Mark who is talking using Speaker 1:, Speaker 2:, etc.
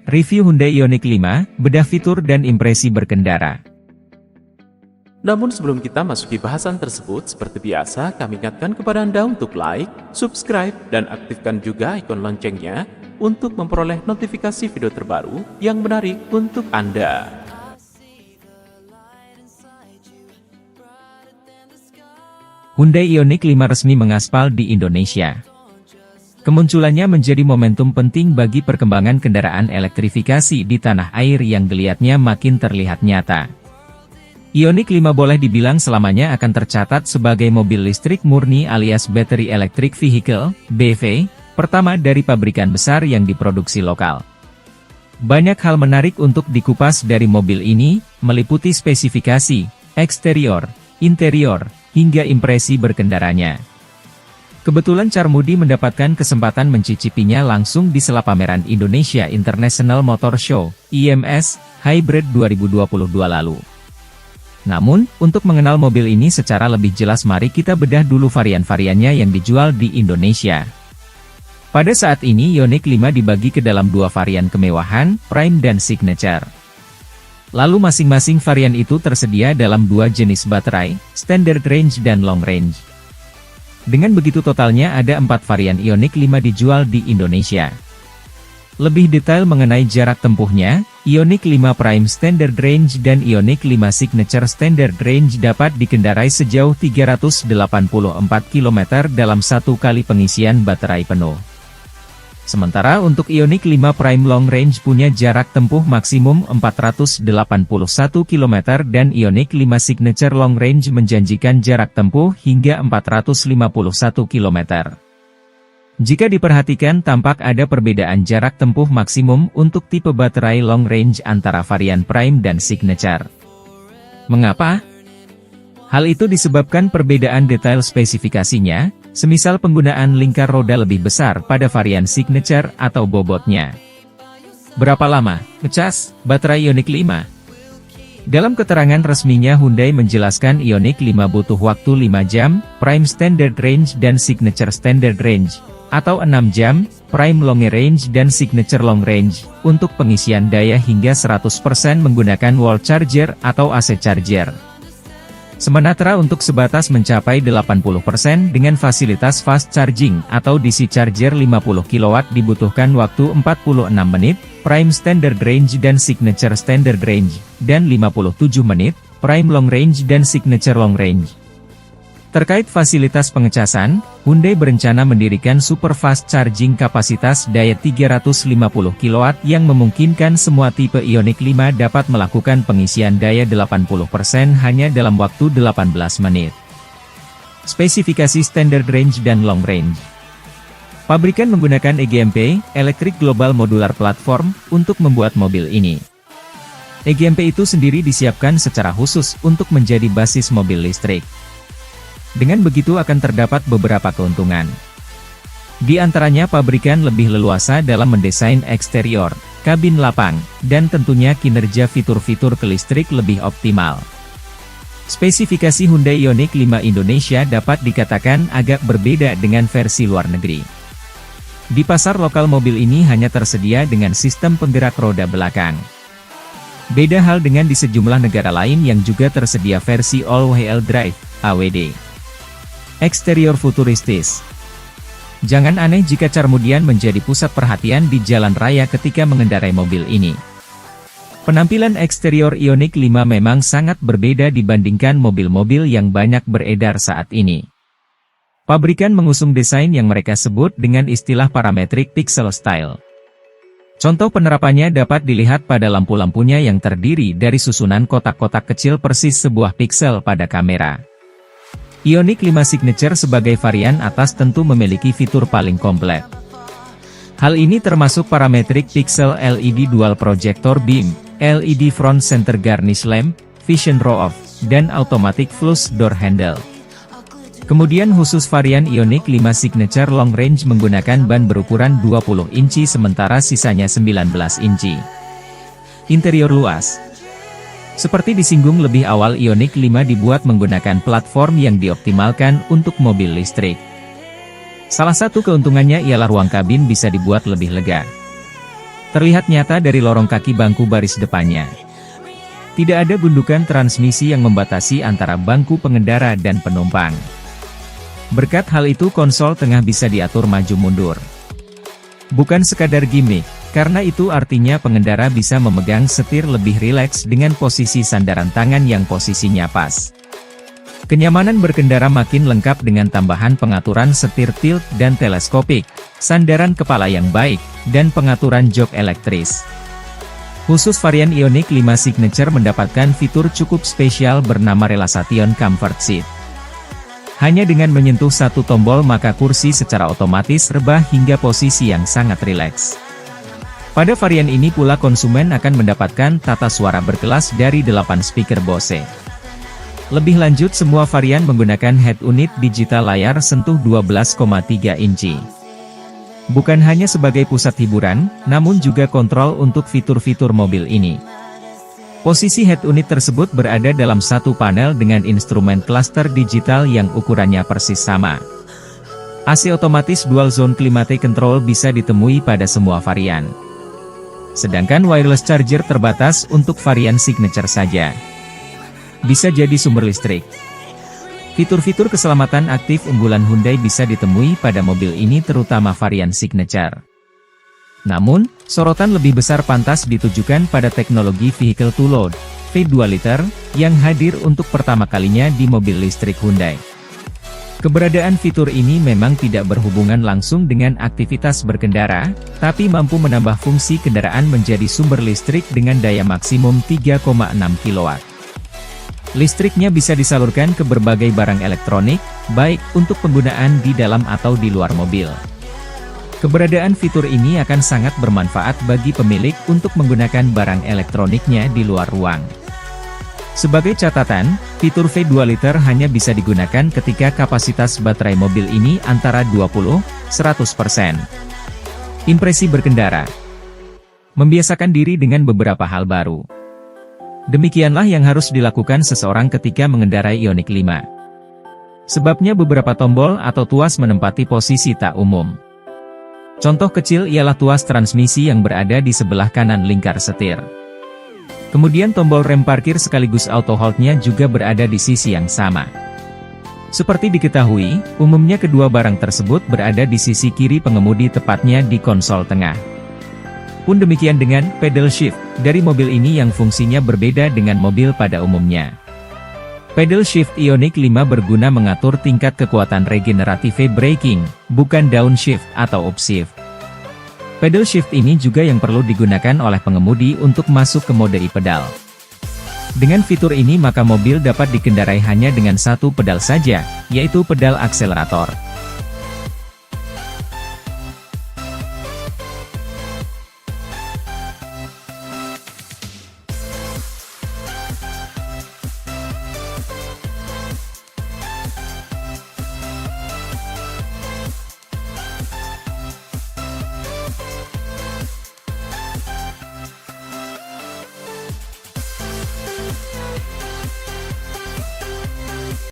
Speaker 1: Review Hyundai Ioniq 5, bedah fitur dan impresi berkendara.
Speaker 2: Namun sebelum kita masuki bahasan tersebut, seperti biasa kami ingatkan kepada Anda untuk like, subscribe, dan aktifkan juga ikon loncengnya untuk memperoleh notifikasi video terbaru yang menarik untuk Anda.
Speaker 1: Hyundai Ioniq 5 resmi mengaspal di Indonesia. Kemunculannya menjadi momentum penting bagi perkembangan kendaraan elektrifikasi di tanah air yang geliatnya makin terlihat nyata. Ioniq 5 boleh dibilang selamanya akan tercatat sebagai mobil listrik murni alias Battery Electric Vehicle, BEV, pertama dari pabrikan besar yang diproduksi lokal. Banyak hal menarik untuk dikupas dari mobil ini, meliputi spesifikasi, eksterior, interior, hingga impresi berkendaranya. Kebetulan Carmudi mendapatkan kesempatan mencicipinya langsung di sela pameran Indonesia International Motor Show, IMS, Hybrid 2022 lalu. Namun, untuk mengenal mobil ini secara lebih jelas mari kita bedah dulu varian-variannya yang dijual di Indonesia. Pada saat ini Ioniq 5 dibagi ke dalam dua varian kemewahan, Prime dan Signature. Lalu masing-masing varian itu tersedia dalam dua jenis baterai, Standard Range dan Long Range. Dengan begitu totalnya ada 4 varian Ioniq 5 dijual di Indonesia. Lebih detail mengenai jarak tempuhnya, Ioniq 5 Prime Standard Range dan Ioniq 5 Signature Standard Range dapat dikendarai sejauh 384 km dalam satu kali pengisian baterai penuh. Sementara untuk Ioniq 5 Prime Long Range punya jarak tempuh maksimum 481 km dan Ioniq 5 Signature Long Range menjanjikan jarak tempuh hingga 451 km. Jika diperhatikan tampak ada perbedaan jarak tempuh maksimum untuk tipe baterai long range antara varian Prime dan Signature. Mengapa? Hal itu disebabkan perbedaan detail spesifikasinya, semisal penggunaan lingkar roda lebih besar pada varian Signature atau bobotnya. Berapa lama ngecas baterai Ioniq 5? Dalam keterangan resminya Hyundai menjelaskan Ioniq 5 butuh waktu 5 jam, Prime Standard Range dan Signature Standard Range, atau 6 jam, Prime Long Range dan Signature Long Range, untuk pengisian daya hingga 100% menggunakan wall charger atau AC charger. Sementara untuk sebatas mencapai 80% dengan fasilitas fast charging atau DC charger 50 kW dibutuhkan waktu 46 menit, Prime Standard Range dan Signature Standard Range, dan 57 menit, Prime Long Range dan Signature Long Range. Terkait fasilitas pengecasan, Hyundai berencana mendirikan super fast charging kapasitas daya 350 kW yang memungkinkan semua tipe Ioniq 5 dapat melakukan pengisian daya 80% hanya dalam waktu 18 menit. Spesifikasi Standard Range dan Long Range. Pabrikan menggunakan EGMP, Electric Global Modular Platform, untuk membuat mobil ini. EGMP itu sendiri disiapkan secara khusus untuk menjadi basis mobil listrik. Dengan begitu akan terdapat beberapa keuntungan. Di antaranya pabrikan lebih leluasa dalam mendesain eksterior, kabin lapang, dan tentunya kinerja fitur-fitur kelistrik lebih optimal. Spesifikasi Hyundai Ioniq 5 Indonesia dapat dikatakan agak berbeda dengan versi luar negeri. Di pasar lokal mobil ini hanya tersedia dengan sistem penggerak roda belakang. Beda hal dengan di sejumlah negara lain yang juga tersedia versi all-wheel drive, AWD. Eksterior futuristis. Jangan aneh jika Carmudian menjadi pusat perhatian di jalan raya ketika mengendarai mobil ini. Penampilan eksterior Ioniq 5 memang sangat berbeda dibandingkan mobil-mobil yang banyak beredar saat ini. Pabrikan mengusung desain yang mereka sebut dengan istilah parametric pixel style. Contoh penerapannya dapat dilihat pada lampu-lampunya yang terdiri dari susunan kotak-kotak kecil persis sebuah pixel pada kamera. Ioniq 5 Signature sebagai varian atas tentu memiliki fitur paling komplit. Hal ini termasuk parametric pixel LED dual projector beam, LED front center garnish lamp, vision row-off, dan automatic flush door handle. Kemudian khusus varian Ioniq 5 Signature Long Range menggunakan ban berukuran 20 inci sementara sisanya 19 inci. Interior luas. Seperti disinggung lebih awal Ioniq 5 dibuat menggunakan platform yang dioptimalkan untuk mobil listrik. Salah satu keuntungannya ialah ruang kabin bisa dibuat lebih lega. terlihat nyata dari lorong kaki bangku baris depannya. Tidak ada gundukan transmisi yang membatasi antara bangku pengendara dan penumpang. Berkat hal itu konsol tengah bisa diatur maju mundur. Bukan sekadar gimmick, karena itu artinya pengendara bisa memegang setir lebih rileks dengan posisi sandaran tangan yang posisinya pas. Kenyamanan berkendara makin lengkap dengan tambahan pengaturan setir tilt dan teleskopik, sandaran kepala yang baik, dan pengaturan jok elektris. Khusus varian Ioniq 5 Signature mendapatkan fitur cukup spesial bernama Relaxation Comfort Seat. Hanya dengan menyentuh satu tombol maka kursi secara otomatis rebah hingga posisi yang sangat rileks. Pada varian ini pula konsumen akan mendapatkan tata suara berkelas dari 8 speaker Bose. Lebih lanjut semua varian menggunakan head unit digital layar sentuh 12,3 inci. Bukan hanya sebagai pusat hiburan, namun juga kontrol untuk fitur-fitur mobil ini. Posisi head unit tersebut berada dalam satu panel dengan instrumen cluster digital yang ukurannya persis sama. AC otomatis dual zone climate control bisa ditemui pada semua varian. Sedangkan wireless charger terbatas untuk varian Signature saja. Bisa jadi sumber listrik. Fitur-fitur keselamatan aktif unggulan Hyundai bisa ditemui pada mobil ini terutama varian Signature. Namun, sorotan lebih besar pantas ditujukan pada teknologi Vehicle to Load, V2 liter, yang hadir untuk pertama kalinya di mobil listrik Hyundai. Keberadaan fitur ini memang tidak berhubungan langsung dengan aktivitas berkendara, tapi mampu menambah fungsi kendaraan menjadi sumber listrik dengan daya maksimum 3,6 kW. Listriknya bisa disalurkan ke berbagai barang elektronik, baik untuk penggunaan di dalam atau di luar mobil. Keberadaan fitur ini akan sangat bermanfaat bagi pemilik untuk menggunakan barang elektroniknya di luar ruang. Sebagai catatan, fitur V2 liter hanya bisa digunakan ketika kapasitas baterai mobil ini antara 20–100%. Impresi berkendara. Membiasakan diri dengan beberapa hal baru. Demikianlah yang harus dilakukan seseorang ketika mengendarai Ioniq 5. Sebabnya beberapa tombol atau tuas menempati posisi tak umum. Contoh kecil ialah tuas transmisi yang berada di sebelah kanan lingkar setir. Kemudian tombol rem parkir sekaligus auto hold-nya juga berada di sisi yang sama. Seperti diketahui, umumnya kedua barang tersebut berada di sisi kiri pengemudi tepatnya di konsol tengah. Pun demikian dengan pedal shift dari mobil ini yang fungsinya berbeda dengan mobil pada umumnya. Pedal shift Ioniq 5 berguna mengatur tingkat kekuatan regeneratif braking, bukan downshift atau upshift. Pedal shift ini juga yang perlu digunakan oleh pengemudi untuk masuk ke mode e-pedal. Dengan fitur ini maka mobil dapat dikendarai hanya dengan satu pedal saja, yaitu pedal akselerator.